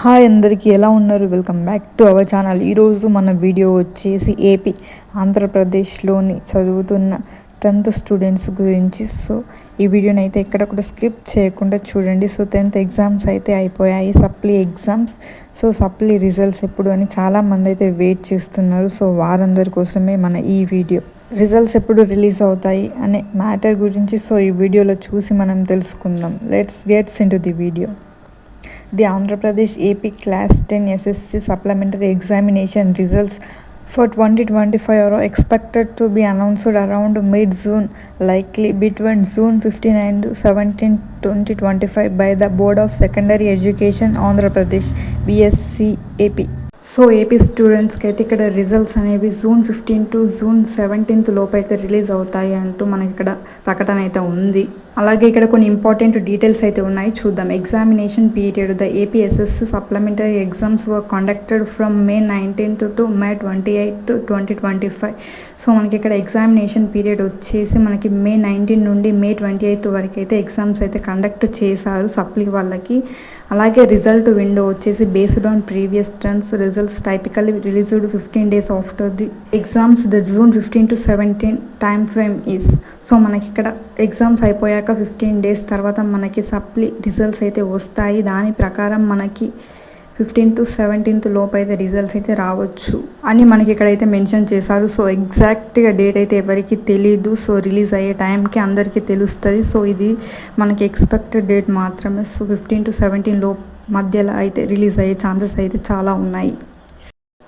Hi అందరికీ ఎలా ఉన్నారు? Welcome back to our channel. ఈరోజు మన వీడియో వచ్చేసి ఏపీ ఆంధ్రప్రదేశ్లోని చదువుతున్న 10th స్టూడెంట్స్ గురించి. సో ఈ వీడియోని అయితే ఎక్కడ కూడా స్కిప్ చేయకుండా చూడండి. సో 10th ఎగ్జామ్స్ అయితే అయిపోయాయి, supply exams. So supply results ఎప్పుడు అని చాలామంది అయితే వెయిట్ చేస్తున్నారు. సో వారందరి కోసమే మన ఈ వీడియో. రిజల్ట్స్ ఎప్పుడు రిలీజ్ అవుతాయి అనే మ్యాటర్ గురించి సో ఈ వీడియోలో చూసి మనం తెలుసుకుందాం. Let's gets into the video. The Andhra Pradesh AP Class 10 SSC Supplementary Examination results for 2025 are expected to be announced around mid-June, likely between June 15 and 17, 2025 by the Board of Secondary Education Andhra Pradesh BSc AP. So AP స్టూడెంట్స్కి అయితే ఇక్కడ results అనేవి June 15 to June 17 లోపు అయితే release అవుతాయి అంటూ మనకి ఇక్కడ ప్రకటన అయితే ఉంది. అలాగే ఇక్కడ కొన్ని ఇంపార్టెంట్ డీటెయిల్స్ అయితే ఉన్నాయి, చూద్దాం. Examination period. The APSSC supplementary exams were conducted from May 19th to May 28th, 2025. So మనకి ఇక్కడ ఎగ్జామినేషన్ పీరియడ్ వచ్చేసి మనకి May 19 నుండి May 28th వరకు అయితే ఎగ్జామ్స్ అయితే కండక్ట్ చేశారు సప్లీ వాళ్ళకి. అలాగే రిజల్ట్ విండో వచ్చేసి based on previous trends. Results typically released 15 days after the exams. The June 15 to 17 time frame is. So మనకి ఇక్కడ ఎగ్జామ్స్ అయిపోయాక 15 days తర్వాత మనకి సప్లీ రిజల్ట్స్ అయితే వస్తాయి. దాని ప్రకారం మనకి 15 to 17 లోపు అయితే రిజల్ట్స్ అయితే రావచ్చు అని మనకి ఇక్కడైతే మెన్షన్ చేశారు. సో ఎగ్జాక్ట్గా డేట్ అయితే ఎవరికి తెలీదు. సో రిలీజ్ అయ్యే టైంకి అందరికీ తెలుస్తుంది. సో ఇది మనకి ఎక్స్పెక్టెడ్ డేట్ మాత్రమే. సో 15 to 17 లోపు మధ్యలో అయితే రిలీజ్ అయ్యే ఛాన్సెస్ అయితే చాలా ఉన్నాయి.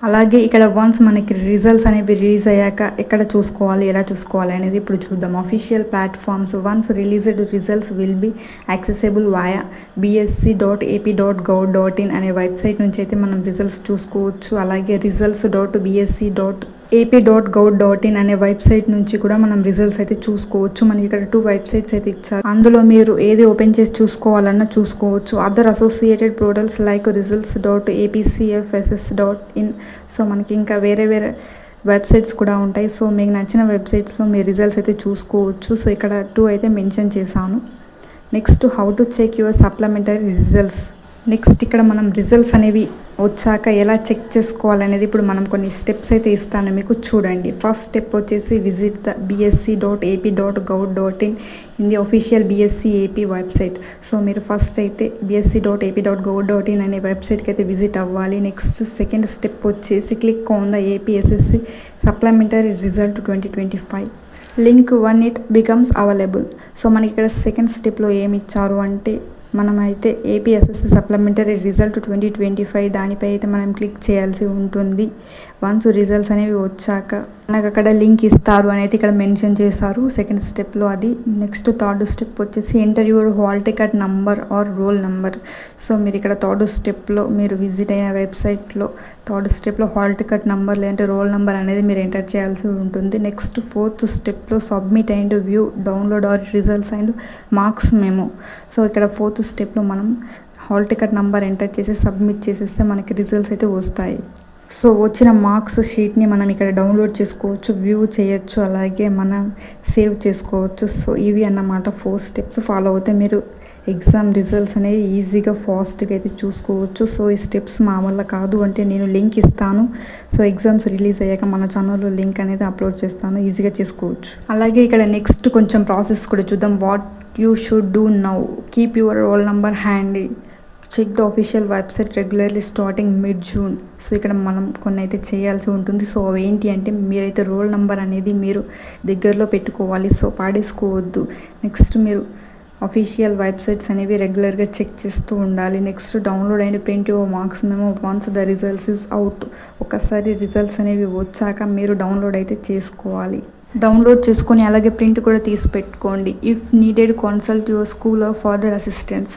అలాగే ఇక్కడ వన్స్ మనకి రిజల్ట్స్ అనేవి రిలీజ్ అయ్యాక ఎక్కడ చూసుకోవాలి, ఎలా చూసుకోవాలి అనేది ఇప్పుడు చూద్దాం. Official platforms. Once released results will be accessible via bsc.ap.gov.in అనే వెబ్సైట్ నుంచి అయితే మనం రిజల్ట్స్ చూసుకోవచ్చు. అలాగే results.bsc.ap.gov.in అనే వెబ్సైట్ నుంచి కూడా మనం రిజల్ట్స్ అయితే చూసుకోవచ్చు. మనకి ఇక్కడ 2 వెబ్సైట్స్ అయితే ఇచ్చారు, అందులో మీరు ఏది ఓపెన్ చేసి చూసుకోవాలన్నా చూసుకోవచ్చు. Other associated portals like results.apcfss.in. So మనకి ఇంకా వేరే వెబ్సైట్స్ కూడా ఉంటాయి. సో మీకు నచ్చిన వెబ్సైట్స్లో మీ రిజల్ట్స్ అయితే చూసుకోవచ్చు. సో ఇక్కడ 2 అయితే మెన్షన్ చేశాను. Next, how to check your supplementary results. Next ఇక్కడ మనం రిజల్ట్స్ అనేవి వచ్చాక ఎలా చెక్ చేసుకోవాలనేది ఇప్పుడు మనం కొన్ని స్టెప్స్ అయితే ఇస్తాను మీకు, చూడండి. ఫస్ట్ స్టెప్ వచ్చేసి visit the bsc.ap.gov.in in the official BSc AP website. So మీరు ఫస్ట్ అయితే bsc.ap.gov.in అనే వెబ్సైట్కి అయితే విజిట్ అవ్వాలి. నెక్స్ట్ సెకండ్ స్టెప్ వచ్చేసి click on the APSSC supplementary result 2025 link one it becomes available. So మనకి ఇక్కడ సెకండ్ స్టెప్లో ఏమి ఇచ్చారు అంటే మనమైతే ఏపీఎస్ఎస్సి సప్లిమెంటరీ రిజల్ట్ 2025 దానిపై అయితే మనం క్లిక్ చేయాల్సి ఉంటుంది. వన్స్ రిజల్ట్స్ అనేవి వచ్చాక మనకు అక్కడ లింక్ ఇస్తారు అనేది ఇక్కడ మెన్షన్ చేశారు సెకండ్ స్టెప్లో అది. నెక్స్ట్ థర్డ్ స్టెప్ వచ్చేసి enter your hall ticket number or roll number. So మీరు ఇక్కడ థర్డ్ స్టెప్లో మీరు విజిట్ అయిన వెబ్సైట్లో థర్డ్ స్టెప్లో హాల్ టికెట్ నెంబర్ లేదంటే రోల్ నెంబర్ అనేది మీరు ఎంటర్ చేయాల్సి ఉంటుంది. నెక్స్ట్ ఫోర్త్ స్టెప్లో submit and view download our results and marks memo. So ఇక్కడ ఫోర్త్ స్టెప్లో మనం హాల్ టికెట్ నెంబర్ ఎంటర్ చేసి సబ్మిట్ చేసేస్తే మనకి రిజల్ట్స్ అయితే వస్తాయి. సో వచ్చిన మార్క్స్ షీట్ని మనం ఇక్కడ డౌన్లోడ్ చేసుకోవచ్చు, వ్యూ చేయొచ్చు, అలాగే మనం సేవ్ చేసుకోవచ్చు. సో ఇవి అన్నమాట 4 స్టెప్స్ ఫాలో అవుతే మీరు ఎగ్జామ్ రిజల్ట్స్ అనేది ఈజీగా ఫాస్ట్గా అయితే చూసుకోవచ్చు. సో ఈ స్టెప్స్ మా వల్ల కాదు అంటే నేను లింక్ ఇస్తాను. సో ఎగ్జామ్స్ రిలీజ్ అయ్యాక మన ఛానల్లో లింక్ అనేది అప్లోడ్ చేస్తాను, ఈజీగా చేసుకోవచ్చు. అలాగే ఇక్కడ నెక్స్ట్ కొంచెం ప్రాసెస్ కూడా చూద్దాం. What you should do now. Keep your roll number handy. Check the official website regularly starting mid-June. So ఇక్కడ మనం కొన్ని అయితే చేయాల్సి ఉంటుంది. సో అవి ఏంటి అంటే మీరైతే రోల్ నెంబర్ అనేది మీరు దగ్గరలో పెట్టుకోవాలి, సో పాడేసుకోవద్దు. నెక్స్ట్ మీరు అఫీషియల్ వెబ్సైట్స్ అనేవి రెగ్యులర్గా చెక్ చేస్తూ ఉండాలి. Next download and print your marks memo once the results is out. ఒకసారి రిజల్ట్స్ అనేవి వచ్చాక మీరు డౌన్లోడ్ అయితే చేసుకోవాలి. డౌన్లోడ్ చేసుకొని అలాగే ప్రింట్ కూడా తీసి పెట్టుకోండి. If needed consult your school or further assistance.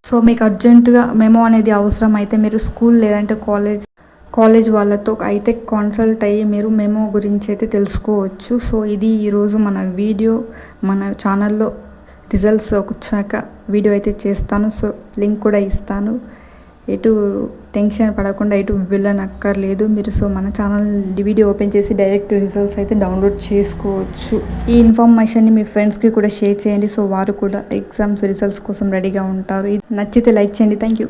So మీకు అర్జెంటుగా మెమో అనేది అవసరం అయితే మీరు స్కూల్ లేదంటే కాలేజ్ వాళ్ళతో అయితే కన్సల్ట్ అయ్యి మీరు మెమో గురించి అయితే తెలుసుకోవచ్చు. సో ఇది ఈరోజు మన వీడియో. మన ఛానల్లో రిజల్ట్స్ వచ్చాక వీడియో అయితే చేస్తాను. సో లింక్ కూడా ఇస్తాను. ఎటు టెన్షన్ పడకుండా ఎటు వెళ్ళనక్కర్లేదు మీరు. సో మన ఛానల్ వీడియో ఓపెన్ చేసి డైరెక్ట్ రిజల్ట్స్ అయితే డౌన్లోడ్ చేసుకోవచ్చు. ఈ ఇన్ఫర్మేషన్ని మీ ఫ్రెండ్స్కి కూడా షేర్ చేయండి. సో వారు కూడా ఎగ్జామ్స్ రిజల్ట్స్ కోసం రెడీగా ఉంటారు. ఇది నచ్చితే లైక్ చేయండి. Thank you.